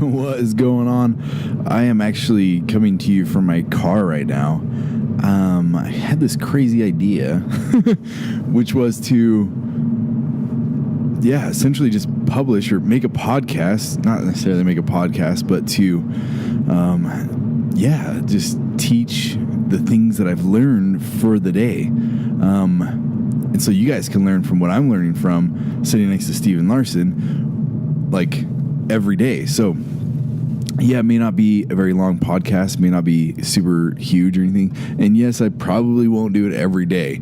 What is going on? I am actually coming to you from my car right now. I had this crazy idea, which was to, essentially just publish or make a podcast. Not necessarily make a podcast, but to, just teach the things that I've learned for the day. And so you guys can learn from what I'm learning from sitting next to Steven Larsen, like every day. So yeah, it may not be a very long podcast, may not be super huge or anything. And yes, I probably won't do it every day.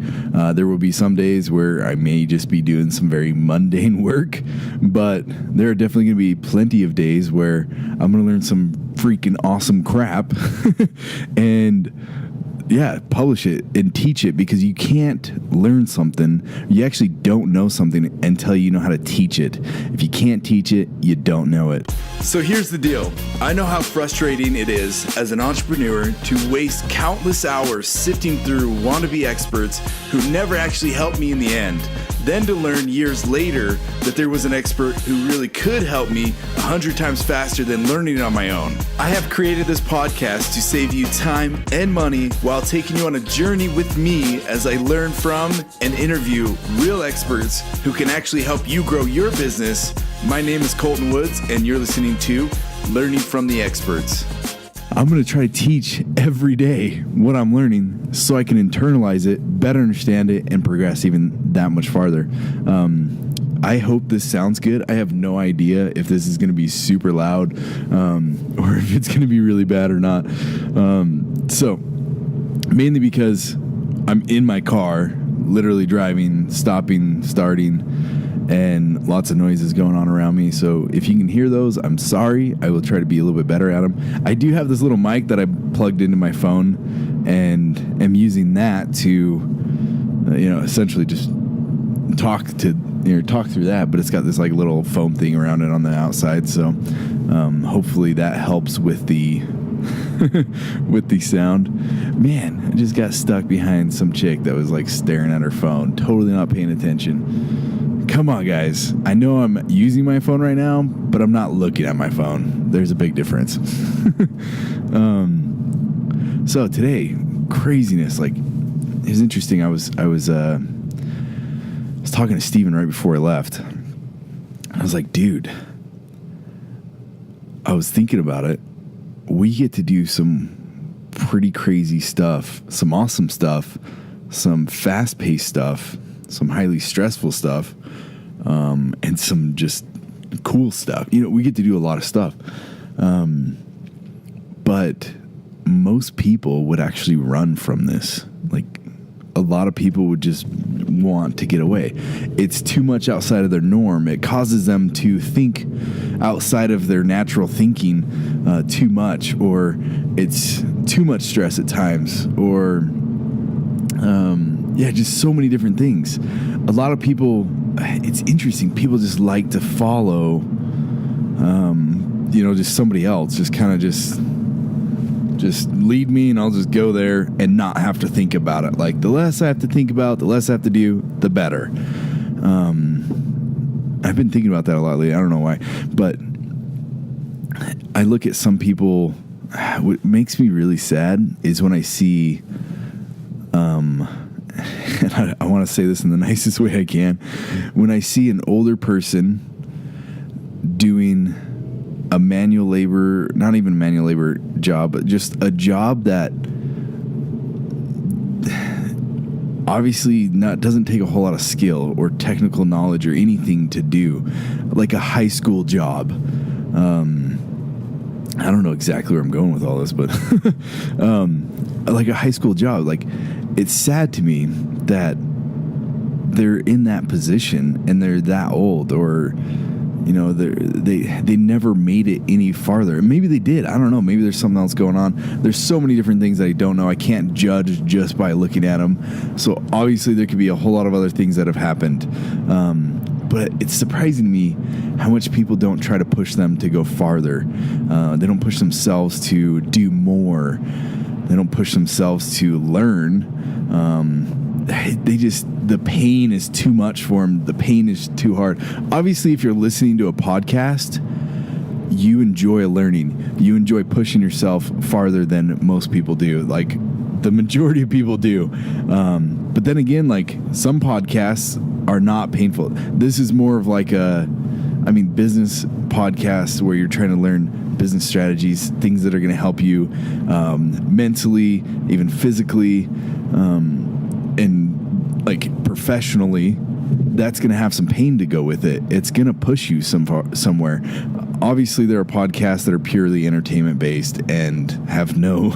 There will be some days where I may just be doing some very mundane work, but there are definitely going to be plenty of days where I'm going to learn some freaking awesome crap and publish it and teach it, because you can't learn something. You actually don't know something until you know how to teach it. If you can't teach it, you don't know it. So here's the deal. I know how frustrating it is as an entrepreneur to waste countless hours sifting through wannabe experts who never actually helped me in the end. Then to learn years later that there was an expert who really could help me 100 times faster than learning it on my own. I have created this podcast to save you time and money while taking you on a journey with me as I learn from and interview real experts who can actually help you grow your business. My name is Colton Woods, and you're listening to Learning from the Experts. I'm going to try to teach every day what I'm learning so I can internalize it, better understand it, and progress even that much farther. I hope this sounds good. I have no idea if this is going to be super loud or if it's going to be really bad or not. So mainly because I'm in my car, literally driving, stopping, starting, and lots of noises going on around me. So if you can hear those, I'm sorry. I will try to be a little bit better at them. I do have this little mic that I plugged into my phone and am using that to, essentially just talk through that. But it's got this like little foam thing around it on the outside. So hopefully that helps with the with the sound. Man, I just got stuck behind some chick that was like staring at her phone, totally not paying attention. Come on, guys. I know I'm using my phone right now, but I'm not looking at my phone. There's a big difference. So today, craziness. Like, it was interesting. I was talking to Steven right before I left. I was like, dude, I was thinking about it. We get to do some pretty crazy stuff, some awesome stuff, some fast-paced stuff, some highly stressful stuff, and some just cool stuff. We get to do a lot of stuff. But most people would actually run from this. Like, a lot of people would just want to get away. It's too much outside of their norm. It causes them to think outside of their natural thinking too much, or it's too much stress at times, or just so many different things. A lot of people, it's interesting, people just like to follow just somebody else, just kind of just lead me and I'll just go there and not have to think about it. Like, the less I have to think about, the less I have to do, the better. I've been thinking about that a lot lately. I don't know why, but I look at some people. What makes me really sad is when I see, and I want to say this in the nicest way I can, when I see an older person doing a manual labor, not even manual labor job, but just a job that obviously doesn't take a whole lot of skill or technical knowledge or anything to do, like a high school job. I don't know exactly where I'm going with all this, but like a high school job. Like, it's sad to me that they're in that position and they're that old, or they never made it any farther. Maybe they did. I don't know. Maybe there's something else going on. There's so many different things that I don't know. I can't judge just by looking at them. So obviously there could be a whole lot of other things that have happened. But it's surprising to me how much people don't try to push them to go farther. They don't push themselves to do more. They don't push themselves to learn. The pain is too much for them. The pain is too hard. Obviously, if you're listening to a podcast, you enjoy learning. You enjoy pushing yourself farther than most people do. Like the majority of people do. But then again, like some podcasts are not painful. This is more of like business podcasts where you're trying to learn business strategies, things that are going to help you mentally, even physically, and like professionally. That's going to have some pain to go with it. It's going to push you somewhere. Obviously, there are podcasts that are purely entertainment based and have no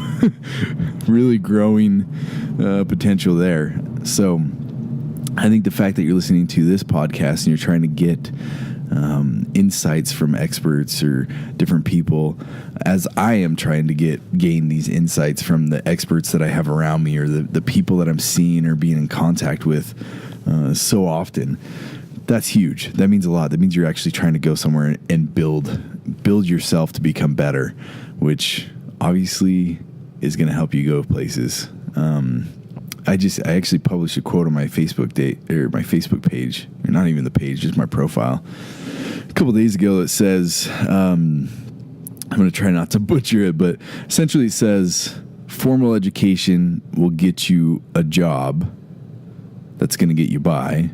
really growing potential there. So I think the fact that you're listening to this podcast and you're trying to get insights from experts or different people, as I am trying to gain these insights from the experts that I have around me or the people that I'm seeing or being in contact with so often, that's huge. That means a lot. That means you're actually trying to go somewhere and build yourself to become better, which obviously is going to help you go places. I actually published a quote on my Facebook page, or not even the page, just my profile, a couple days ago. It says, I'm going to try not to butcher it, but essentially it says, formal education will get you a job that's going to get you by.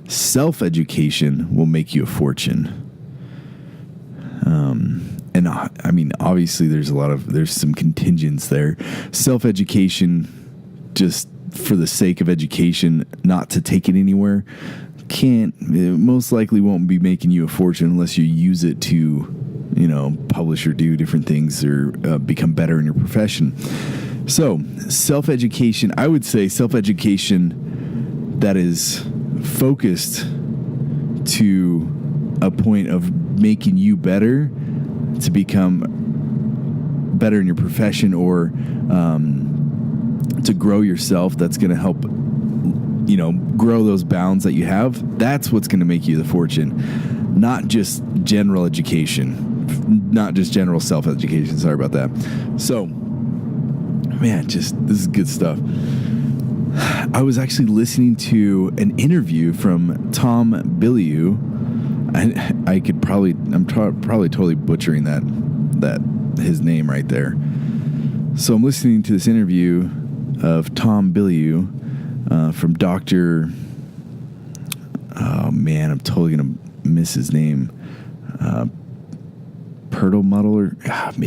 Self-education will make you a fortune. And I mean, obviously there's some contingents there. Self-education, just for the sake of education, not to take it anywhere, most likely won't be making you a fortune unless you use it to, publish or do different things or become better in your profession. So self-education, I would say self-education that is focused to a point of making you better to become better in your profession or to grow yourself, that's going to help grow those bounds that you have. That's what's going to make you the fortune, not just general education, not just general self-education. Sorry about that. So man, this is good stuff. I was actually listening to an interview from Tom Bilyeu. I'm probably totally butchering that his name right there. So I'm listening to this interview of Tom Bilyeu from Dr. Oh man, I'm totally gonna miss his name. Perlmutter.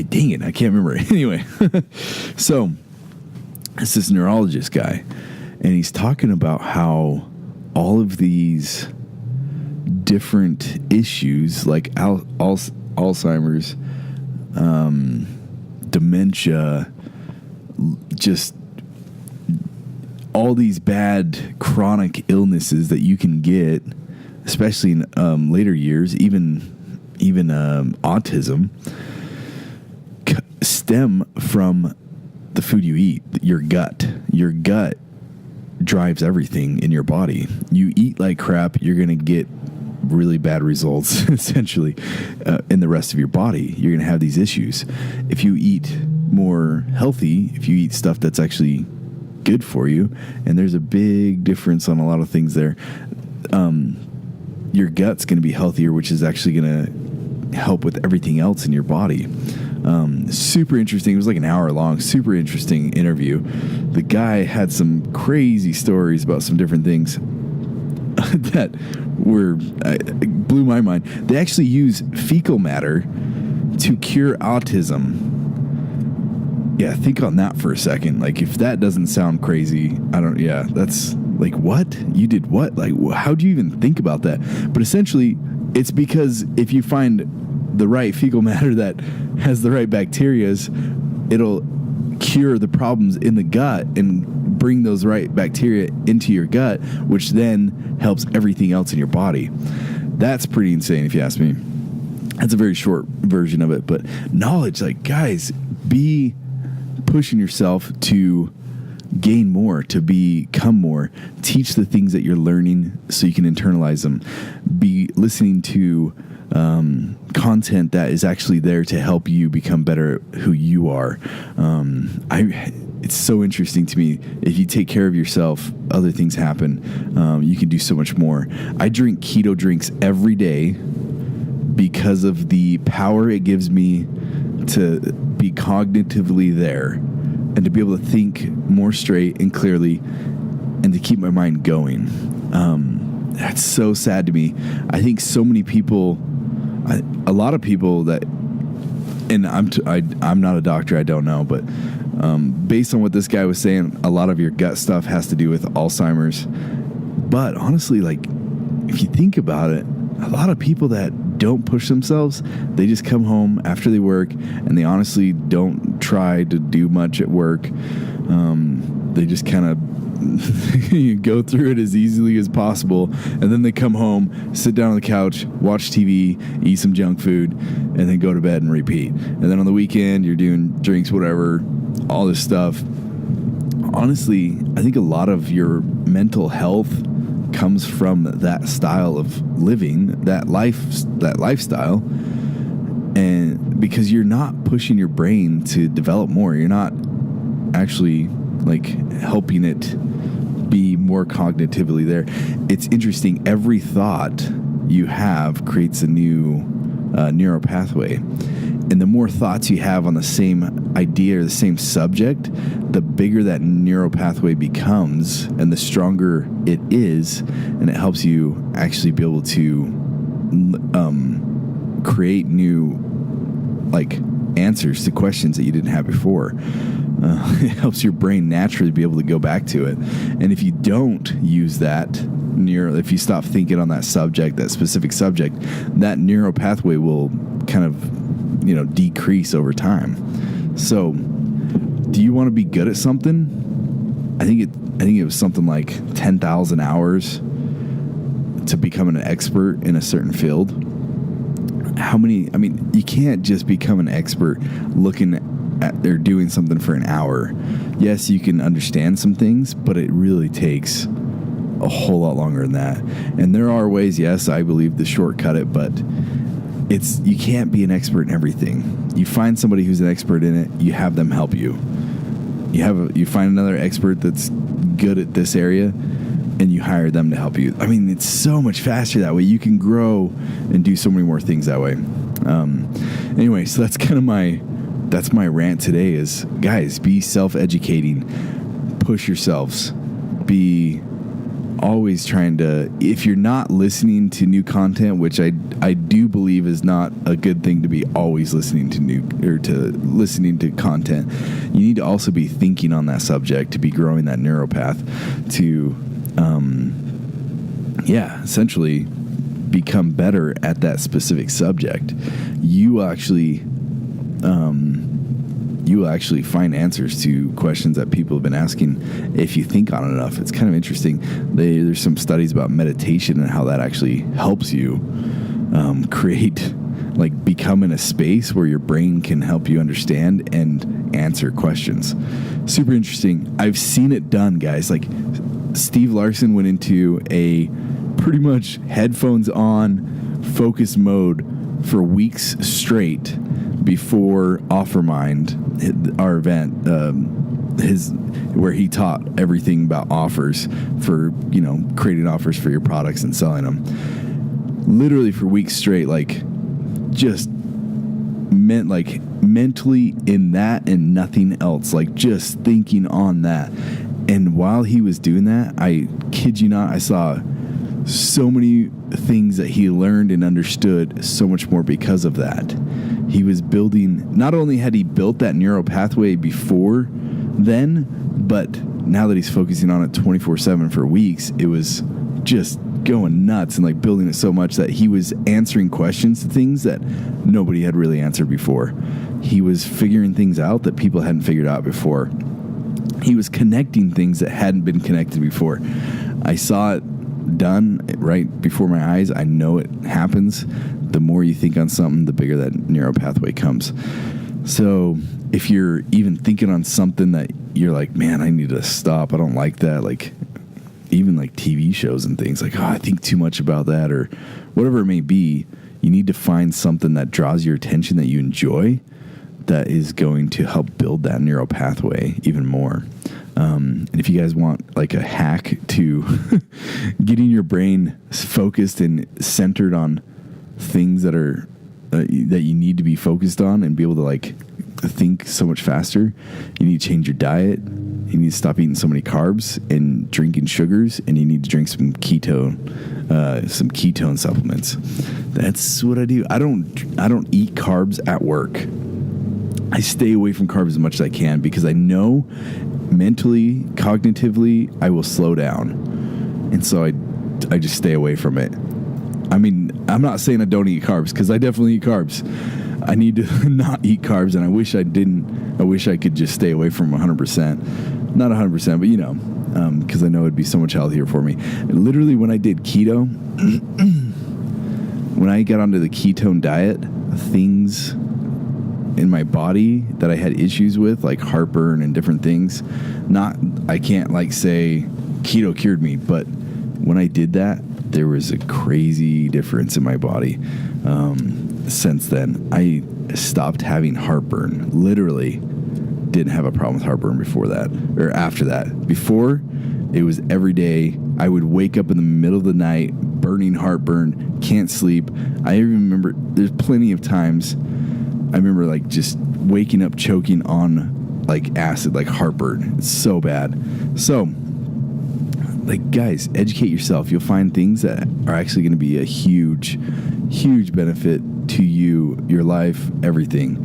Dang it, I can't remember. Anyway, so it's this neurologist guy. And he's talking about how all of these different issues like Alzheimer's, dementia, just all these bad chronic illnesses that you can get, especially in later years, even autism, stem from the food you eat, your gut. Your gut drives everything in your body. You eat like crap, you're going to get really bad results, essentially, in the rest of your body. You're going to have these issues. If you eat more healthy, if you eat stuff that's actually good for you, and there's a big difference on a lot of things there, your gut's going to be healthier, which is actually going to help with everything else in your body. Super interesting. It was like an hour long, super interesting interview. The guy had some crazy stories about some different things that blew my mind. They actually use fecal matter to cure autism. Yeah, think on that for a second. Like, if that doesn't sound crazy, that's like, what? You did what? Like, how do you even think about that? But essentially, it's because if you find the right fecal matter that has the right bacterias, it'll cure the problems in the gut and bring those right bacteria into your gut, which then helps everything else in your body. That's pretty insane if you ask me. That's a very short version of it, but knowledge, like, guys, be pushing yourself to gain more, to become more. Teach the things that you're learning so you can internalize them. Be listening to content that is actually there to help you become better at who you are. It's so interesting to me. If you take care of yourself, other things happen. You can do so much more. I drink keto drinks every day because of the power it gives me to be cognitively there and to be able to think more straight and clearly and to keep my mind going. That's so sad to me. I think so many people, a lot of people that, and I'm not a doctor, I don't know, but based on what this guy was saying, a lot of your gut stuff has to do with Alzheimer's. But honestly, like, if you think about it, a lot of people that don't push themselves, they just come home after they work and they honestly don't try to do much at work. They just kind of go through it as easily as possible, and then they come home, sit down on the couch, watch TV, eat some junk food, and then go to bed and repeat. And then on the weekend, you're doing drinks, whatever, all this stuff. Honestly, I think a lot of your mental health comes from that style of living, that lifestyle, and because you're not pushing your brain to develop more, you're not actually like helping it be more cognitively there. It's interesting. Every thought you have creates a new neural pathway. And the more thoughts you have on the same idea or the same subject, the bigger that neural pathway becomes and the stronger it is. And it helps you actually be able to create new like answers to questions that you didn't have before. It helps your brain naturally be able to go back to it. And if you don't use that if you stop thinking on that subject, that specific subject, that neural pathway will kind of, decrease over time. So do you want to be good at something? I think it was something like 10,000 hours to become an expert in a certain field. You can't just become an expert looking at they're doing something for an hour. Yes, you can understand some things, but it really takes a whole lot longer than that. And there are ways, yes, I believe, to shortcut it, but you can't be an expert in everything. You find somebody who's an expert in it, you have them help you. You find another expert that's good at this area, and you hire them to help you. It's so much faster that way. You can grow and do so many more things that way. Anyway, so that's kind of my rant today is, guys, be self-educating, push yourselves, be always trying to, if you're not listening to new content, which I do believe is not a good thing to be always listening to content, you need to also be thinking on that subject to be growing that neural path to, essentially become better at that specific subject. You actually find answers to questions that people have been asking if you think on it enough. It's kind of interesting. There's some studies about meditation and how that actually helps you become in a space where your brain can help you understand and answer questions. Super interesting. I've seen it done, guys. Like Steve Larsen went into a pretty much headphones on focus mode for weeks straight before Offermind, our event, where he taught everything about offers for, creating offers for your products and selling them. Literally for weeks straight, just meant mentally in that and nothing else, just thinking on that. And while he was doing that, I kid you not, I saw so many things that he learned and understood so much more because of that. He was building, not only had he built that neural pathway before then, but now that he's focusing on it 24/7 for weeks, it was just going nuts and building it so much that he was answering questions to things that nobody had really answered before. He was figuring things out that people hadn't figured out before. He was connecting things that hadn't been connected before. I saw it done right before my eyes. I know it happens. The more you think on something, the bigger that neural pathway comes. So if you're even thinking on something that you're like, man, I need to stop, I don't like that, even TV shows and things, I think too much about that, or whatever it may be, you need to find something that draws your attention that you enjoy, that is going to help build that neural pathway even more. And if you guys want a hack to getting your brain focused and centered on things that are that you need to be focused on and be able to like think so much faster. You need to change your diet. You need to stop eating so many carbs and drinking sugars, and you need to drink some ketone supplements. That's what I do. I don't eat carbs at work. I stay away from carbs as much as I can because I know mentally, cognitively, I will slow down. And so I just stay away from it. I mean, I'm not saying I don't eat carbs because I definitely eat carbs. I need to not eat carbs, and I wish I didn't. I wish I could just stay away from 100%. Not 100%, but, you know, because I know it'd be so much healthier for me. And literally, when I did keto, when I got onto the ketone diet, things in my body that I had issues with, like heartburn and different things, I can't, like, say keto cured me, but when I did that, there was a crazy difference in my body. Since then, I stopped having heartburn. Literally didn't have a problem with heartburn before that, or after that. Before, it was every day. I would wake up in the middle of the night, burning heartburn, can't sleep. I even remember there's plenty of times I remember like just waking up choking on like acid, like heartburn. It's so bad. So, like, guys, educate yourself. You'll find things that are actually going to be a huge, huge benefit to you, your life, everything.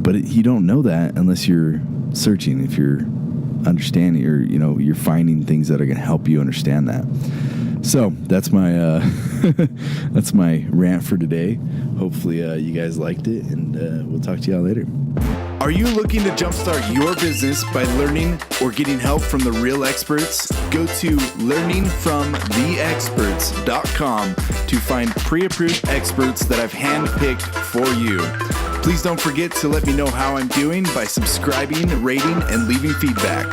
But you don't know that unless you're searching, if you're understanding, or, you know, you're finding things that are going to help you understand that. So that's my that's my rant for today. Hopefully you guys liked it, and we'll talk to y'all later. Are you looking to jumpstart your business by learning or getting help from the real experts? Go to learningfromtheexperts.com to find pre-approved experts that I've handpicked for you. Please don't forget to let me know how I'm doing by subscribing, rating, and leaving feedback.